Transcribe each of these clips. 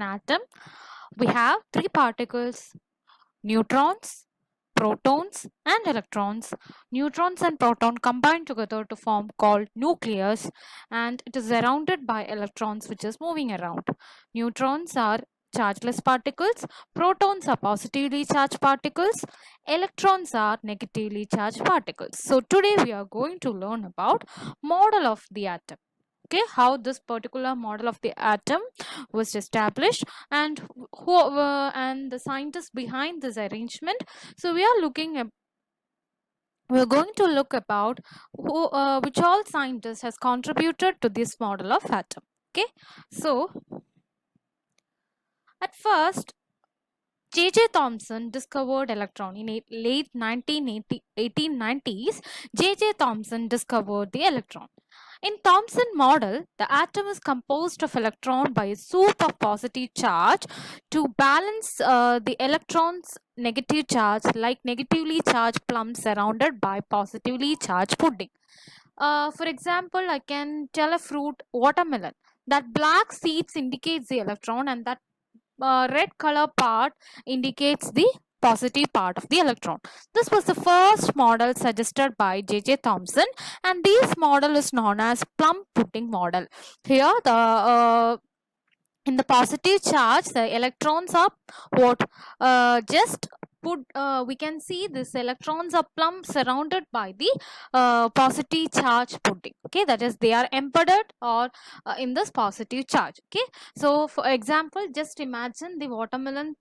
an atom, we have three particles: neutrons, protons, and electrons. Neutrons and proton combine together to form called nucleus, and it is surrounded by electrons which is moving around. Neutrons are chargeless particles, protons are positively charged particles, electrons are negatively charged particles. So today we are going to learn about model of the atom. Okay, how this particular model of the atom was established, and who and the scientists behind this arrangement. So we're going to look about which all scientists has contributed to this model of atom. Okay, so at first J.J. Thomson discovered electron in late 1890s. J.J. Thomson discovered the electron. In Thomson model, the atom is composed of electron by a soup of positive charge to balance the electron's negative charge, like negatively charged plum surrounded by positively charged pudding. For example, I can tell a fruit watermelon. That black seeds indicates the electron, and that red color part indicates the positive part of the electron. This was the first model suggested by J.J. Thomson, and this model is known as plum pudding model. Here in the positive charge, the electrons are what just put we can see this electrons are plumb surrounded by the positive charge pudding. Okay, that is they are embedded or in this positive charge. Okay, so for example, just imagine the watermelon.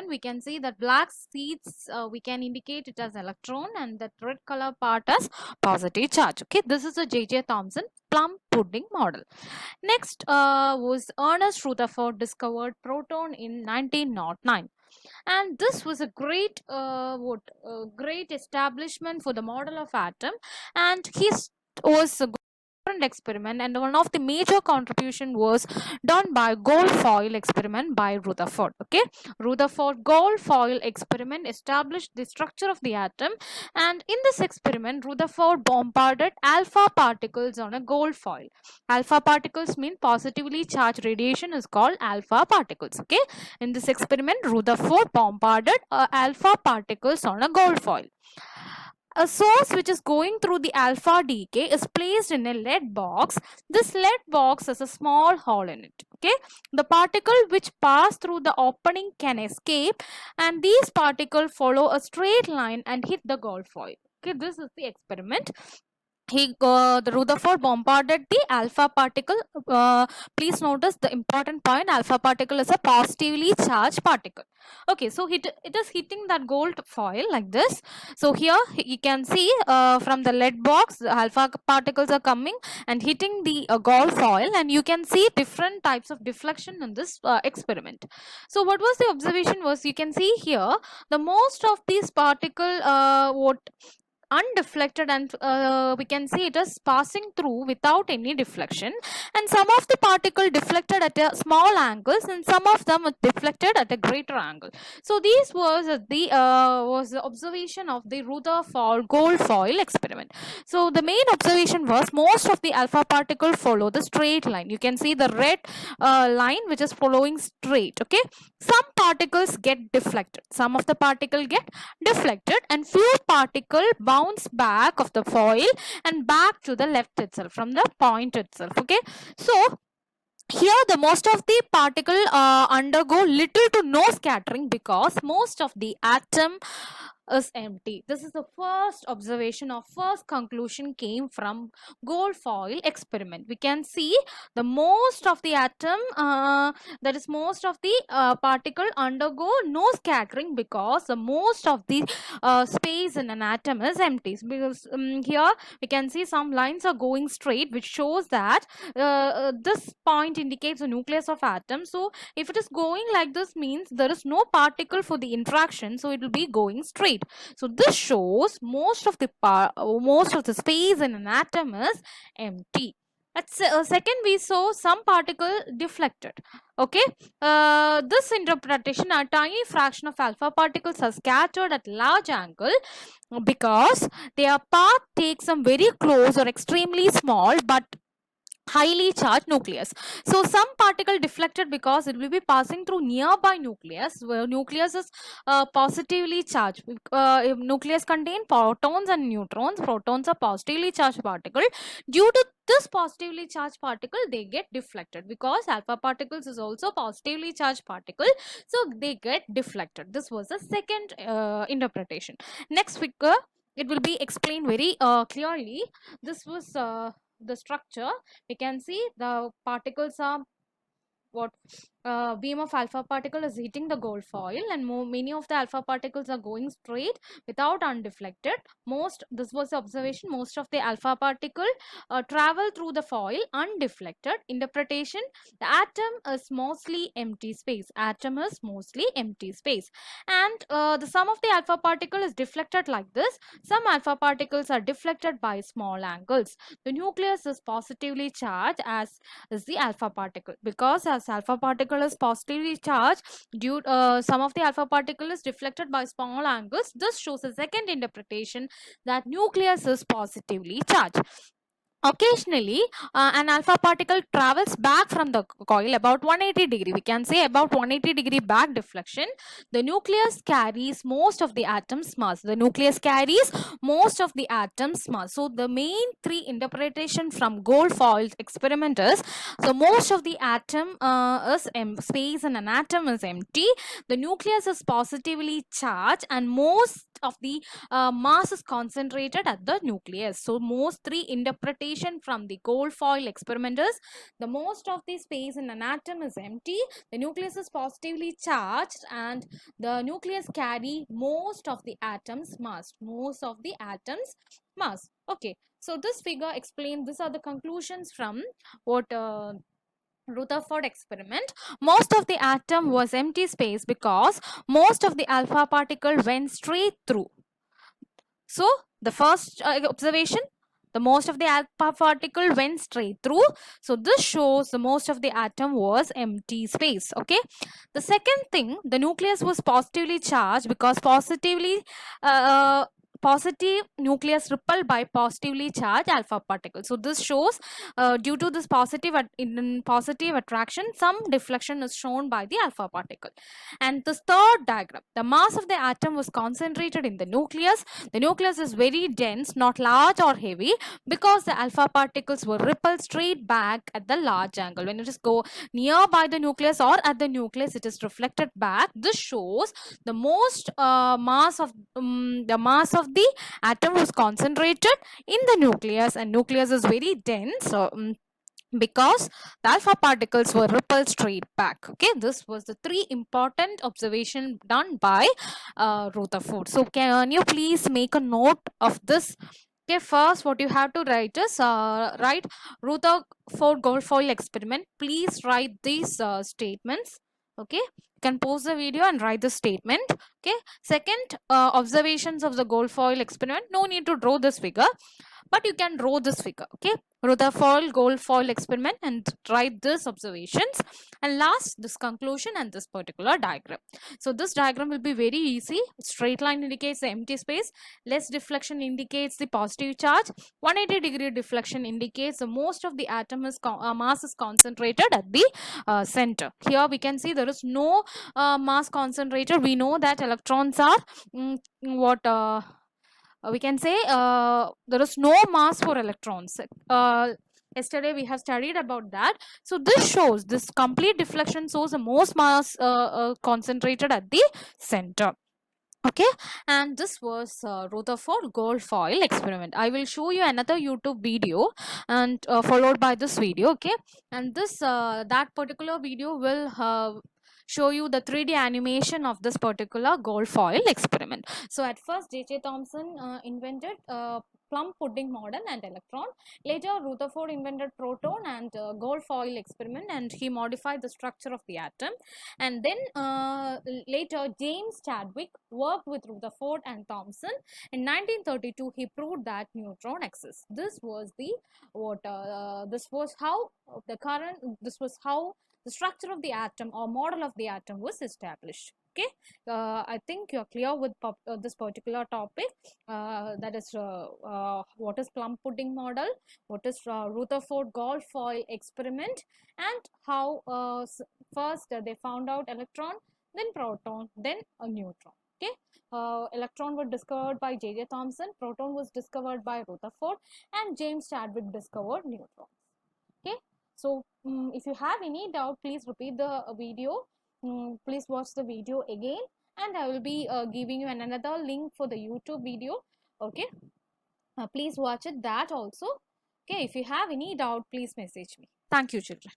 We can see that black seeds, we can indicate it as electron, and that red color part as positive charge. Okay, this is a J.J. Thomson plum pudding model. Next was Ernest Rutherford discovered proton in 1909, and this was a great establishment for the model of atom, and he was a experiment, and one of the major contribution was done by gold foil experiment by Rutherford. Okay, Rutherford gold foil experiment established the structure of the atom, and in this experiment Rutherford bombarded alpha particles on a gold foil. Alpha particles mean positively charged radiation is called alpha particles. Okay, in this experiment Rutherford bombarded alpha particles on a gold foil. A source which is going through the alpha decay is placed in a lead box. This lead box has a small hole in it. Okay, the particle which pass through the opening can escape, and these particles follow a straight line and hit the gold foil. Okay, this is the experiment. The Rutherford bombarded the alpha particle. Please notice the important point: alpha particle is a positively charged particle. Okay, so it is hitting that gold foil like this. So here you can see from the lead box, the alpha particles are coming and hitting the gold foil, and you can see different types of deflection in this experiment. So what was the observation was, you can see here the most of these particle what undeflected, and we can see it is passing through without any deflection, and some of the particle deflected at a small angles, and some of them deflected at a greater angle. So these was the observation of the Rutherford gold foil experiment. So the main observation was most of the alpha particle follow the straight line. You can see the red line which is following straight. Okay, some particles get deflected, some of the particle get deflected, and few particle bounce back of the foil and back to the left itself from the point itself. Okay, so here the most of the particle undergo little to no scattering because most of the atom is empty. This is the first observation or first conclusion came from gold foil experiment. We can see the most of the atom, that is most of the particle undergo no scattering because the most of the space in an atom is empty. Because here we can see some lines are going straight, which shows that this point indicates the nucleus of atom. So if it is going like this, means there is no particle for the interaction, so it will be going straight. So this shows most of the space in an atom is empty. At second, we saw some particle deflected. Okay, this interpretation, a tiny fraction of alpha particles are scattered at large angle because their path takes them very close or extremely small, but highly charged nucleus. So some particle deflected because it will be passing through nearby nucleus, where nucleus is positively charged. If nucleus contain protons and neutrons. Protons are positively charged particle. Due to this positively charged particle, they get deflected, because alpha particles is also positively charged particle, so they get deflected. This was the second interpretation. Next figure, it will be explained very clearly. This was the structure. We can see the particles are what beam of alpha particle is hitting the gold foil, and many of the alpha particles are going straight without undeflected. This was the observation, most of the alpha particle travel through the foil undeflected. Interpretation: the atom is mostly empty space. Atom is mostly empty space. And the sum of the alpha particle is deflected like this. Some alpha particles are deflected by small angles. The nucleus is positively charged, as is the alpha particle, because as alpha particle is positively charged, some of the alpha particle is deflected by small angles. This shows a second interpretation, that nucleus is positively charged. Occasionally, an alpha particle travels back from the coil about 180 degree. We can say about 180 degree back deflection. The nucleus carries most of the atom's mass. The nucleus carries most of the atom's mass. So the main three interpretation from gold foil experiment is, so most of the atom is space and an atom is empty. The nucleus is positively charged, and most of the mass is concentrated at the nucleus. So most three interpretation from the gold foil experiment is, the most of the space in an atom is empty, the nucleus is positively charged, and the nucleus carry most of the atom's mass. Okay, so this figure explains, these are the conclusions from what Rutherford experiment. Most of the atom was empty space because most of the alpha particle went straight through. So the first observation, the most of the alpha particle went straight through. So this shows the most of the atom was empty space. Okay. The second thing, the nucleus was positively charged because positive nucleus repelled by positively charged alpha particles. So this shows due to this positive attraction, some deflection is shown by the alpha particle. And the third diagram, the mass of the atom was concentrated in the nucleus. The nucleus is very dense, not large or heavy, because the alpha particles were repelled straight back at the large angle. When it is go nearby the nucleus or at the nucleus, it is reflected back. This shows the most mass of the atom was concentrated in the nucleus, and nucleus is very dense. So, because the alpha particles were repelled straight back. Okay, this was the three important observation done by Rutherford. So can you please make a note of this? Okay, first what you have to write is write Rutherford gold foil experiment. Please write these statements. Okay, you can pause the video and write the statement. Okay, second, observations of the gold foil experiment. No need to draw this figure, but you can draw this figure. Okay, Rutherford gold foil experiment, and write this observations, and last this conclusion and this particular diagram. So this diagram will be very easy. Straight line indicates the empty space, less deflection indicates the positive charge, 180 degree deflection indicates the most of the atom is mass is concentrated at the center. Here we can see there is no mass concentrated. We know that electrons are what we can say there is no mass for electrons. Yesterday we have studied about that. So this shows, this complete deflection shows the most mass concentrated at the center. Okay, and this was Rutherford gold foil experiment. I will show you another YouTube video, and followed by this video. Okay, and this that particular video will show you the 3D animation of this particular gold foil experiment. So at first J.J. Thomson invented plum pudding model and electron. Later Rutherford invented proton and gold foil experiment, and he modified the structure of the atom. And then later James Chadwick worked with Rutherford and Thomson. In 1932 he proved that neutron exists. This was how the structure of the atom or model of the atom was established. Okay, I think you're clear with this particular topic, that is what is plum pudding model, what is Rutherford Guilfoyle experiment, and how first they found out electron, then proton, then a neutron. Okay, electron was discovered by J.J. Thomson, proton was discovered by Rutherford, and James Chadwick discovered neutrons. Okay, so if you have any doubt, please repeat the video. Please watch the video again, and I will be giving you another link for the YouTube video. Okay, please watch it that also. Okay, if you have any doubt, please message me. Thank you, children.